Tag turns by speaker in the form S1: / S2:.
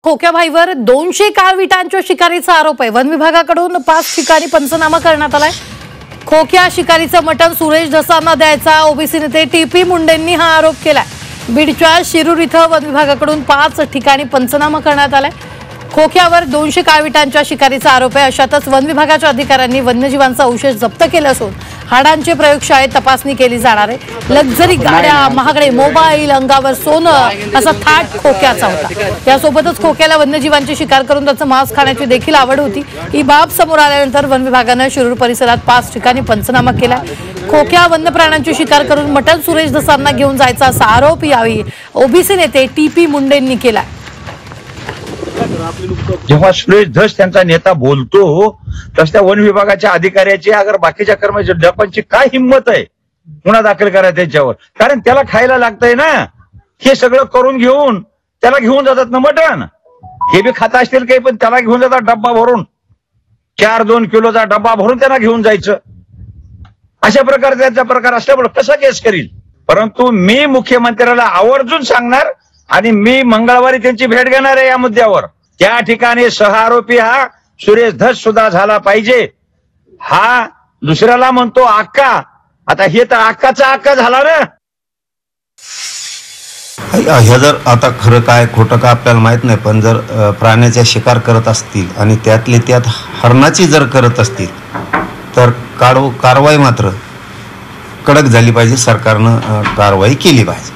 S1: खोक्याभाईवर 200 काळविटांच्या शिकारीचा आरोप आहे। वन विभागाकडून 5 ठिकाणी पंचनामा करण्यात आलाय। खोक्या शिकारीचं मटण सुरेश धसांना द्यायचा ओबीसी नेते टीपी मुंडेंनी हा आरोप केलाय। बीडच्या शिरूर इथं वन विभागाकडून 5 ठिकाणी पंचनामा करण्यात आलाय। खोक्यावर 200 काळविटांच्या शिकारीचा आरोप आहे। अशातच वन विभागाच्या अधिकाऱ्यांनी वन्यजीवांचा अवशेष जप्त केले असून हाडांची प्रयोगशाळेत तपासणी केली जाणार आहे। लक्झरी गाड्या, महागडे मोबाईल, अंगावर सोनं असा थाट खोक्याचा होता। यासोबतच खोक्याला वन्यजीवांची शिकार करून त्याचं मांस खाण्याची देखील आवड होती। ही बाब समोर आल्यानंतर वन विभागाने शिरूर परिसरात 5 ठिकाणी पंचनामा केला। खोक्या वन्य प्राण्यांची शिकार करून मटण सुरेश धसांना घेऊन जायचा असा आरोप यावेळी ओबीसी नेते टीपी मुंडेंनी केला।
S2: जेव्हा सुरेश धस त्यांचा नेता बोलतो तस त्या वन विभागाच्या अधिकाऱ्याची अगर बाकीच्या कर्मचारी जपानची काय हिंमत आहे गुन्हा दाखल करा त्याच्यावर, कारण त्याला खायला लागतंय ना। हे सगळं करून घेऊन त्याला घेऊन जातात ना मटण, हे बी खाता असतील काही, पण त्याला घेऊन जातात डब्बा भरून, 4-2 किलोचा डब्बा भरून त्यांना घेऊन जायचं। अशा प्रकारचा प्रकार असल्यामुळे कसा केस करील। परंतु मी मुख्यमंत्र्याला आवर्जून सांगणार आणि मी मंगळवारी त्यांची भेट घेणार आहे या मुद्द्यावर। त्या ठिकाणी सहआरोपी हा सुरेश धस सुद्धा झाला पाहिजे। हा दुसऱ्याला म्हणतो अक्का, आता हे तर अक्काचा अक्का झाला ना।
S3: हे जर आता खरं काय खोटं का आपल्याला माहित नाही, पण जर प्राण्याचा शिकार करत असतील आणि त्यातले त्यात हरणाची जर करत असतील तर कारवाई मात्र कडक झाली पाहिजे। सरकारनं कारवाई केली पाहिजे।